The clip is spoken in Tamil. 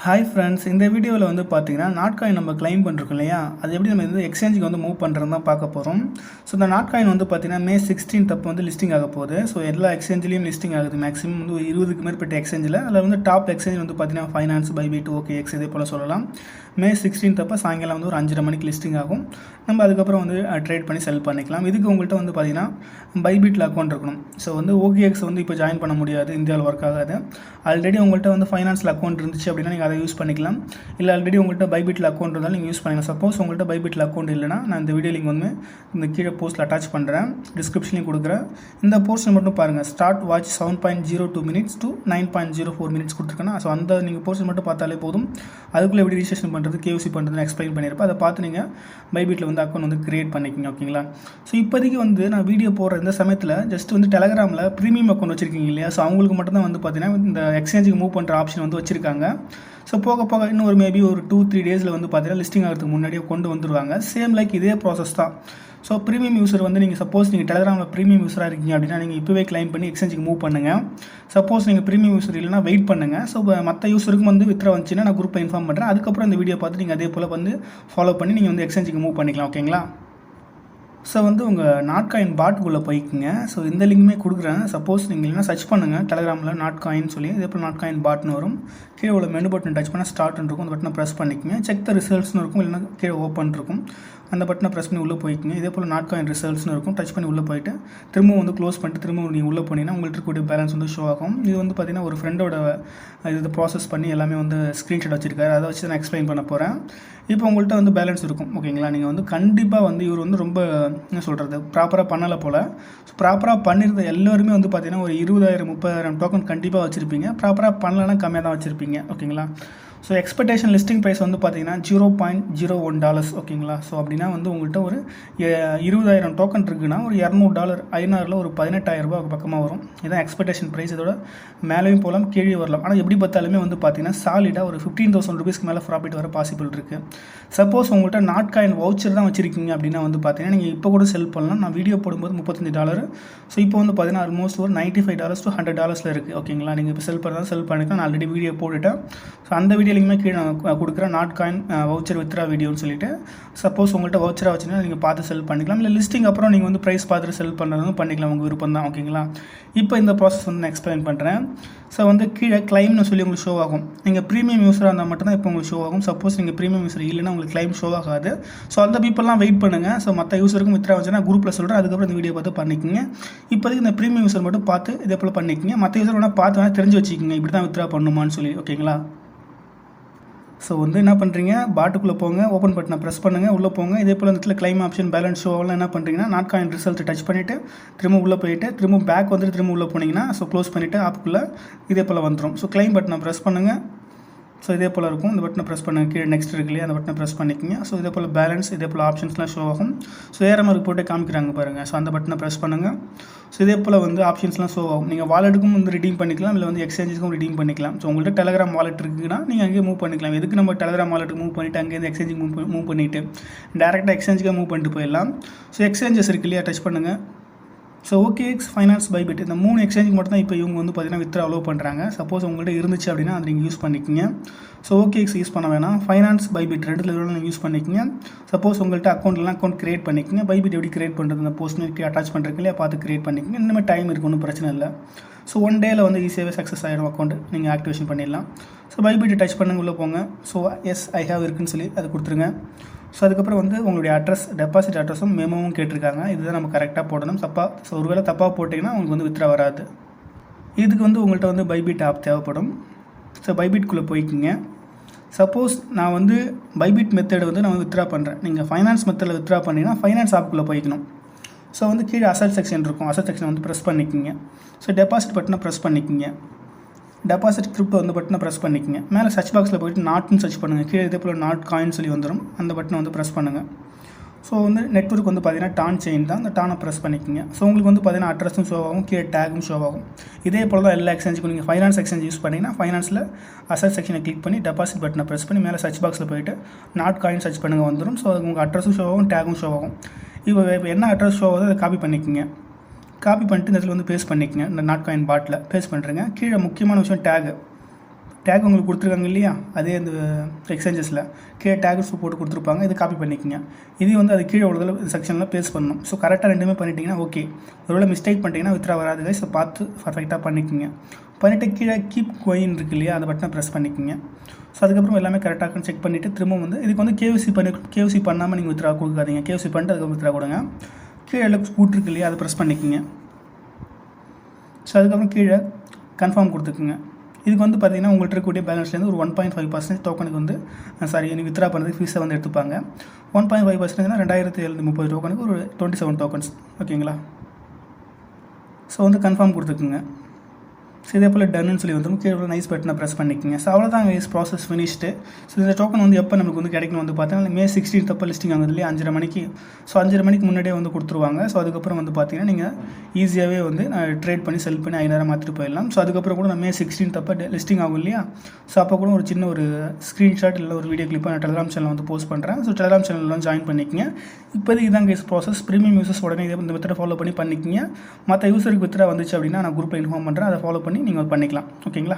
ஹாய் ஃப்ரெண்ட்ஸ், இந்த வீடியோவில் வந்து பார்த்தீங்கன்னா நாட்காயின் நம்ம கிளைம் பண்ணிருக்கோம் இல்லையா, அது எப்படி நம்ம வந்து எக்ஸ்சேஞ்சுக்கு வந்து மூவ் பண்ணுறது தான் பார்க்க போகிறோம். ஸோ இந்த நாட்காயின் வந்து பார்த்தீங்கன்னா May 16 அப்போ வந்து லிஸ்டிங் ஆக போகுது. ஸோ எல்லா எக்ஸ்சேஞ்சிலையும் லிஸ்டிங் ஆகுது. மேக்ஸிமம் வந்து 20க்கு மேற்பட்ட எக்ஸ்சேஞ்சில் அதில் வந்து டாப் எக்ஸ்சேஞ்ச் வந்து பார்த்தீங்கன்னா ஃபைனான்ஸ், பைபிட், OKX இதே போல் சொல்லலாம். May 16 அப்போ சாயங்காலம் வந்து ஒரு 5:30 மணிக்கு லிஸ்டிங் ஆகும். நம்ம அதுக்கப்புறம் வந்து ட்ரேட் பண்ணி செல் பண்ணிக்கலாம். இதுக்கு உங்கள்கிட்ட வந்து பார்த்தீங்கன்னா பைபிட்டில் அக்கௌண்ட் இருக்கணும். ஸோ வந்து OKX வந்து இப்போ ஜாயின் பண்ண முடியாது, இந்தியாவில் ஒர்க் ஆகாது. ஆல்ரெடி உங்கள்கிட்ட வந்து ஃபைனான்ஸில் அக்கௌண்ட் இருந்துச்சு அப்படின்னா நீங்கள் அதை யூஸ் பண்ணிக்கலாம். இல்லை ஆல்ரெடி உங்கள்கிட்ட பைபிட்டில் அக்கௌண்ட் இருந்தாலும் நீங்கள் யூஸ் பண்ணிக்கலாம். சப்போஸ் உங்கள்கிட்ட பைபிட்டில் அக்கௌண்ட் இல்லைனா நான் இந்த வீடியோ லிங்க் வந்து இந்த கீழே போஸ்ட்டில் அட்டாச் பண்ணுறேன், டிஸ்கிரிப்ஷன்லையும் கொடுக்குறேன். இந்த போஸ்ட்டில் மட்டும் பாருங்கள், start watch 7.02 minutes to 9.04 minutes கொடுத்துருக்கேன்னா, ஸோ அந்த நீங்கள் போஸ்ட்டில் மட்டும் பார்த்தாலே போதும். அதுக்குள்ளே எப்படி ரிஜிஸ்ட்ரேஷன் பண்ணுறது, KYC பண்ணுறதுன்னு எக்ஸ்பிளைன் பண்ணியிருப்பேன். அதை பார்த்து நீங்கள் பைபிட்டில் வந்து அக்கௌண்ட் வந்து கிரியேட் பண்ணிக்கிங்க. ஓகேங்களா? ஸோ இப்போதைக்கு வந்து நான் வீடியோ போடுற இந்த சமயத்தில் ஜஸ்ட் வந்து டெலகிராமில் ப்ரீமியம் அக்கௌண்ட் வச்சுருக்கீங்க இல்லையா, ஸோ அவங்களுக்கு மட்டும் தான் வந்து பார்த்தீங்கன்னா இந்த எக்ஸ்சேஞ்சுக்கு மூவ் பண்ணுற ஆப்ஷன் வந்து வச்சுருக்காங்க. ஸோ போக போக இன்னும் ஒரு மேபி ஒரு 2-3 டேஸில் வந்து பார்த்தீங்கன்னா லிஸ்டிங் ஆகிறதுக்கு முன்னாடியே கொண்டு வந்துடுவாங்க. சேம் லைக் இதே ப்ராசஸ் தான். ஸோ ப்ரீமியம் யூஸர் வந்து நீங்கள் சப்போஸ் நீங்கள் டெலகிராமில் ப்ரீமியம் யூஸராக இருக்கீங்க அப்படின்னா நீங்கள் இப்போவே கிளைம் பண்ணி எக்ஸ்சேஞ்சுக்கு மூவ் பண்ணுங்கள். சப்போஸ் நீங்கள் ப்ரீமியம் யூஸர் இல்லைனா வெயிட் பண்ணுங்கள். ஸோ மற்ற யூஸருக்கும் வந்து வித்ரா வந்துச்சுன்னா நான் குரூப்பை இன்ஃபார்ம் பண்ணுறேன். அதுக்கப்புறம் இந்த வீடியோ பார்த்து நீங்கள் அதே போல் வந்து ஃபாலோ பண்ணி நீங்கள் வந்து எக்ஸ்சேஞ்சுக்கு மூவ் பண்ணிக்கலாம். ஓகேங்களா? ஸோ வந்து உங்கள் நாட்காயின் பாட்டுக்குள்ளே போய்க்குங்க. ஸோ இந்த லிங்க்குமே கொடுக்குறேன். சப்போஸ் நீங்கள் இல்லைனா சர்ச் பண்ணுங்கள் டெலகிராமில் நாட்காயின் சொல்லி, இதே போல் நாட்காயின் பாட்னு வரும். கீழே உள்ள மெனு பட்டன் டச் பண்ணால் ஸ்டார்ட்னு இருக்கும். அந்த பட்டனை ப்ரெஸ் பண்ணிக்கோங்க. செக் த ரிசல்ட்ஸ்னு இருக்கும், இல்லைனா கீழே ஓப்பன் இருக்கும். அந்த பட்டனை ப்ரெஸ் பண்ணி உள்ளே போய்க்குங்க. இதே போல் நாட்காயின் ரிசல்ட்ஸ்னு இருக்கும். டச் பண்ணி உள்ளே போயிட்டு திரும்பவும் வந்து க்ளோஸ் பண்ணிட்டு திரும்பவும் நீங்கள் உள்ளே போனீங்கன்னா உங்கள்கிட்ட இருக்கக்கூடிய பேலன்ஸ் வந்து ஷோ ஆகும். இது வந்து பார்த்திங்கன்னா ஒரு ஃப்ரெண்டோட இது ப்ராசஸ் பண்ணி எல்லாமே வந்து ஸ்க்ரீன்ஷாட் வச்சுருக்காரு. அதை வச்சு நான் எக்ஸ்பிளைன் பண்ண போகிறேன். இப்போ உங்கள்கிட்ட வந்து பேலன்ஸ் இருக்கும். ஓகேங்களா? நீங்கள் வந்து கண்டிப்பாக வந்து இவர் வந்து ரொம்ப என்ன சொல்கிறது ப்ராப்பராக பண்ணலை போல். ஸோ ப்ராப்பராக பண்ணியிருந்த எல்லோருமே வந்து பார்த்திங்கன்னா ஒரு 20,000-30,000 டோக்கன் கண்டிப்பாக வச்சுருப்பீங்க. ப்ராப்பராக பண்ணலன்னா கம்மியாக தான் வச்சுருப்பீங்க. ஓகேங்களா? ஸோ எக்ஸ்பெக்டேஷன் லிஸ்டிங் ப்ரைஸ் வந்து பார்த்தீங்கன்னா $0.01. ஓகேங்களா? ஸோ அப்படின்னா வந்து உங்கள்கிட்ட ஒரு 20,000 டோக்கன் இருக்குன்னா ஒரு $200 ஐநாரில் ஒரு 18,000 ரூபாய் பக்கமாக வரும். இதுதான் எக்ஸ்பெக்டேஷன் ப்ரைஸ். இதோட மேலேயும் போகலாம், கீழே வரலாம். ஆனால் எப்படி பார்த்தாலுமே வந்து பார்த்தீங்கன்னா சாலிடாக ஒரு 15,000 ரூபீஸ்க்கு மேலே ப்ராஃபிட் வர பாசிபிள் இருக்குது. சப்போஸ் உங்கள்கிட்ட நாட்காயின் வவுச்சர் தான் வச்சுருக்கீங்க அப்படின்னா வந்து பார்த்தீங்கன்னா நீங்கள் இப்போ கூட செல் பண்ணலாம். நான் வீடியோ போடும்போது $35. ஸோ இப்போ வந்து பார்த்தீங்கன்னா ஆல்மோஸ்ட் ஒரு $95 to $100 இருக்குது. ஓகேங்களா? நீங்கள் இப்போ செல் பண்ணுறதா செல் பண்ணிக்கலாம். நான் ஆல்ரெடி வீடியோ போட்டுவிட்டேன். ஸோ அந்த வீடியோலையுமே கீழே நான் கொடுக்குறேன் நாட்காயின் வவுச்சர் வித்ரா வீடியோன்னு சொல்லிட்டு. சப்போஸ் உங்கள்கிட்ட வவுச்சராக வச்சுன்னா நீங்கள் பார்த்து செல் பண்ணிக்கலாம். இல்லை லிஸ்டிங் அப்புறம் நீங்கள் வந்து ப்ரைஸ் பார்த்துட்டு செல் பண்ணுறதும் பண்ணிக்கலாம், உங்கள் விருப்பம் தான். ஓகேங்களா? இப்போ இந்த ப்ராசஸ் வந்து நான் எக்ஸ்பிளைன் பண்ணுறேன். ஸோ வந்து கீழே கிளைம்னு சொல்லி உங்களுக்கு ஷோ ஆகும். நீங்கள் ப்ரீமியம் யூஸராக இருந்தால் மட்டும்தான் இப்போ உங்களுக்கு ஷோ ஆகும். சப்போஸ் நீங்கள் ப்ரீமியம் யூஸர் இல்லைன்னா உங்களுக்கு கிளைம் ஷோ ஆகாது. ஸோ அந்த பீப்பிள்லாம் வெயிட் பண்ணுங்கள். ஸோ மற்ற யூஸருக்கும் வித்ரா வந்துச்சுன்னா குரூப்பில் சொல்கிறேன். அதுக்கப்புறம் இந்த வீடியோ பார்த்து பண்ணிக்கோங்க. இப்போதைக்கு இந்த ப்ரீமியம் யூஸர் மட்டும் பார்த்து இதே போல் பண்ணிக்கோங்க. மற்ற யூஸர் வேணால் பார்த்து வேணால் தெரிஞ்சு வச்சுக்கோங்க, இப்படி தான் வித்ரா பண்ணுமான்னு சொல்லி. ஓகேங்களா? ஸோ வந்து என்ன பண்ணுறீங்க, பாட்டுக்குள்ளே போங்க, ஓப்பன் பட்டனை ப்ரெஸ் பண்ணுங்கள், உள்ளே போங்க. இதே போல் இந்த இடத்துல கிளைம் ஆப்ஷன் பேலன்ஸ் ஷோவெல்லாம் என்ன பண்ணுறீங்கன்னா நாட்காயின் ரிசல்ட் டச் பண்ணிவிட்டு திரும்ப உள்ளே போயிட்டு திரும்ப பேக் வந்துட்டு திரும்ப உள்ளே போனீங்கன்னா ஸோ க்ளோஸ் பண்ணிவிட்டு ஆப்புக்குள்ளே இதே போல் வந்துடும். ஸோ கிளைம் பட்டனை ப்ரெஸ் பண்ணுங்கள். ஸோ இதே போல் இருக்கும். இந்த பட்டனை ப்ரெஸ் பண்ணுங்கள். கீழே நெக்ஸ்ட் இருக்கு இல்லையா, அந்த பட்டனை ப்ரெஸ் பண்ணிக்கோங்க. ஸோ இதே போல் பேலன்ஸ் இதே போல் ஆப்ஷன்ஸ்லாம் ஷோ ஆகும். ஸோ ஏறமாக போட்டே காமிக்கிறாங்க பாருங்கள். ஸோ அந்த பட்டனை ப்ரெஸ் பண்ணுங்கள். ஸோ இதே போல் வந்து ஆப்ஷன்ஸ்லாம் ஷோ ஆகும். நீங்கள் வாலெட்டுக்கும் வந்து ரிடீம் பண்ணிக்கலாம், இல்லை வந்து எக்ஸ்சேஞ்சுக்கும் ரிடீம் பண்ணிக்கலாம். ஸோ உங்கள்கிட்ட டெலகிராம் வாலெட் இருக்குன்னா நீங்கள் அங்கேயே மூவ் பண்ணிக்கலாம். எதுக்கு நம்ம டெலகிராம் வாலெட்டுக்கு மூவ் பண்ணிவிட்டு அங்கேருந்து எக்ஸ்சேஞ்சுக்கு மூவ் பண்ணிவிட்டு டேரெக்டாக எக்ஸ்சேஞ்சுக்காக மூவ் பண்ணிட்டு போயிடலாம். ஸோ எக்ஸ்சேஞ்சஸ் இருக்கு இல்லையா, டச் பண்ணுங்கள். ஸோ OKX, ஃபைனான்ஸ், பைபிட் இந்த 3 எக்ஸ்சேஞ்சுக்கு மட்டும் தான் இப்போ இவங்க வந்து பார்த்தீங்கன்னா வித்ரா அலோவ் பண்ணுறாங்க. சப்போஸ் உங்கள்கிட்ட இருந்துச்சு அப்படின்னா அதை நீங்கள் யூஸ் பண்ணிக்கோங்க. ஸோ OKX யூஸ் பண்ண வேணாம். ஃபைனான்ஸ், பைபிட் ரெண்டு நீங்கள் யூஸ் பண்ணிக்கோங்க. சப்போஸ் உங்கள்கிட்ட அக்கௌண்ட்லாம் அக்கௌண்ட் கிரியேட் பண்ணிக்கோங்க. பைபிட் எப்படி கிரியேட் பண்ணுறது அந்த போஸ்ட் அட்டாச் பண்ணுறதுக்கு இல்லையா பார்த்து கிரியேட் பண்ணிக்கோங்க. இன்னுமே டைம் இருக்குது, ஒன்றும் பிரச்சனை இல்லை. ஸோ 1 டேயில் வந்து ஈஸியாகவே சக்ஸஸ் ஆகிடும் அக்கௌண்ட், நீங்கள் ஆக்டிவேஷன் பண்ணிடலாம். ஸோ பைபிட் டச் பண்ணுங்க, உள்ளே போங்க. ஸோ எஸ் ஐ ஹேவ் இருக்குன்னு சொல்லி அதை கொடுத்துருங்க. ஸோ அதுக்கப்புறம் வந்து உங்களுடைய அட்ரஸ், டெபாசிட் அட்ரஸும் மெமோவும் கேட்டிருக்காங்க. இதுதான் நம்ம கரெக்டாக போடணும். ஸோ ஒருவேளை தப்பாக போட்டிங்கன்னா உங்களுக்கு வந்து வித்ரா வராது. இதுக்கு வந்து உங்கள்கிட்ட வந்து பைபிட் ஆப் தேவைப்படும். ஸோ பைபிட்குள்ளே போய்க்குங்க. சப்போஸ் நான் வந்து பைபிட் மெத்தட் வந்து நான் வித்ரா பண்ணுறேன், நீங்கள் ஃபைனான்ஸ் மெத்தடில் வித்ரா பண்ணிங்கன்னா ஃபைனான்ஸ் ஆப்புக்குள்ளே போய்க்கணும். ஸோ வந்து கீழே அசட் செக்ஷன் இருக்கும். அசட் செக்ஷனை வந்து ப்ரெஸ் பண்ணிக்கோங்க. ஸோ டெபாசிட் பட்டனை ப்ரெஸ் பண்ணிக்கோங்க. டெபாசிட் கிரிப்டோ வந்து பட்டனை ப்ரெஸ் பண்ணிக்கோங்க. மேலே சர்ச் பாக்ஸில் போய்ட்டு நாட்னு சர்ச் பண்ணுங்கள். கீழே இதே போல் நாட் காயின் சொல்லி வந்துடும். அந்த பட்டனை வந்து ப்ரெஸ் பண்ணுங்கள். ஸோ வந்து நெட்வொர்க் வந்து பார்த்தீங்கன்னா டான் செயின் தான். அந்த டானை ப்ரெஸ் பண்ணிக்கோங்க. ஸோ உங்களுக்கு வந்து பார்த்தீங்கன்னா அட்ரஸும் ஷோ ஆகும், கீழே டேகும் ஷோ ஆகும். இதே போல் தான் எல்லா எக்ஸ்சேஞ்சுக்கும் நீங்கள் ஃபைனான்ஸ் எக்ஸ்சேஞ்ச் யூஸ் பண்ணிங்கன்னா ஃபைனான்ஸில் அசட் செக்ஷனை கிளிக் பண்ணி டெபாசிட் பட்டனை ப்ரெஸ் பண்ணி மேலே சர்ச் பாக்ஸில் போய்ட்டு நாட் காயின் சர்ச் பண்ணுங்கள் வந்துடும். ஸோ உங்கள் அட்ரஸும் ஷோ ஆகும், டேகும் ஷோ ஆகும். இப்போ என்ன அட்ரஸ் ஷோ ஆகுதோ அதை காப்பி பண்ணிக்கோங்க. காப்பி பண்ணிட்டு இந்த இடத்துல வந்து பேஸ்ட் பண்ணிக்கோங்க. இந்த நாட்காயின் பாட்டில் பேஸ்ட் பண்ணுறேங்க. கீழே முக்கியமான விஷயம் டேக் உங்களுக்கு கொடுத்துருக்காங்க இல்லையா, அதே அந்த எக்ஸ்சேஞ்சஸில் கீழே டேக்ஸ் போட்டு கொடுத்துருப்பாங்க. இது காப்பி பண்ணிக்கோங்க. இது வந்து அது கீழே உள்ளதில் செக்ஷனில் பேஸ்ட் பண்ணணும். ஸோ கரெக்டாக ரெண்டுமே பண்ணிட்டீங்கன்னா ஓகே. ஒருவேளை மிஸ்டேக் பண்ணிட்டீங்கன்னா வித்ரா வராது கைஸ். ஸோ பார்த்து பர்ஃபெக்டாக பண்ணிக்கோங்க. பண்ணிவிட்டு கீழே கீப் கோயின் இருக்கு இல்லையா, அதை பட்டனை ப்ரெஸ் பண்ணிக்கோங்க. ஸோ அதுக்கப்புறம் எல்லாமே கரெக்டாக செக் பண்ணிவிட்டு திரும்ப வந்து இதுக்கு வந்து கேவிசி பண்ணாமல் நீங்கள் வித்ரா கொடுக்காதீங்க. கேவிசி பண்ணிட்டு அதுக்கப்புறம் வித்ரா கொடுங்க. கீழே எல்லாம் கூட்டிருக்கு இல்லையா, அதை ப்ரெஸ் பண்ணிக்கோங்க. ஸோ அதுக்கப்புறம் கீழே கன்ஃபார்ம் கொடுத்துக்குங்க. இதுக்கு வந்து பார்த்தீங்கன்னா உங்கள்கிட்ட இருக்கக்கூடிய பேலன்ஸ்லேருந்து ஒரு 1.5% டோக்கனுக்கு வந்து நீங்கள் வித்ரா பண்ணுறதுக்கு ஃபீஸை வந்து எடுத்துப்பாங்க. 1.5%னா 2730 டோக்கனுக்கு ஒரு 27 டோக்கன்ஸ். ஓகேங்களா? ஸோ வந்து கன்ஃபார்ம் கொடுத்துக்குங்க. ஸோ இதே போல் டன்னு சொல்லி வந்து கீழே நைஸ் பட்டனை ப்ரெஸ் பண்ணிக்கோங்க. ஸோ அவ்வளோதான் கைஸ், ப்ராசஸ் ஃபினிஷ்டு. ஸோ இந்த டோக்கன் வந்து எப்போ நமக்கு வந்து கிடைக்கணும் வந்து பார்த்தீங்கன்னா May 16 அப்போ லிஸ்டிங் ஆகுது இல்லையா, 5:30 மணிக்கு. ஸோ 5:30 மணிக்கு முன்னாடியே வந்து கொடுத்துருவாங்க. ஸோ அதுக்கப்புறம் வந்து பார்த்தீங்கன்னா நீங்கள் ஈஸியாகவே வந்து ட்ரேட் பண்ணி செல் பண்ணி 5000 மாற்றிட்டு போயிடலாம். ஸோ அதுக்கப்புறம் கூட May 16 அப்போ லிஸ்டிங் ஆகும் இல்லையா. ஸோ அப்போ கூட ஒரு சின்ன ஒரு ஸ்க்ரீன்ஷாட் இல்லை ஒரு வீடியோ கிளிப்பாக நான் டெலிகிராம் சேனல் வந்து போஸ்ட் பண்ணுறேன். ஸோ டெலிகிராம் சேனல்லாம் ஜாயின் பண்ணிக்கங்க. இப்போதைக்கு இதான் கைஸ் ப்ராசஸ். ப்ரீமியம் யூசர்ஸ் உடனே இந்த மெத்தடை ஃபாலோ பண்ணிக்கிங்க. மற்ற யூஸருக்கு வித்ரா வந்துச்சு அப்படின்னா நான் குரூப்பில் இன்ஃபார்ம் பண்ணுறேன். அதை ஃபாலோ பண்ணி நீங்கள் பண்ணிக்கலாம். ஓகேங்களா?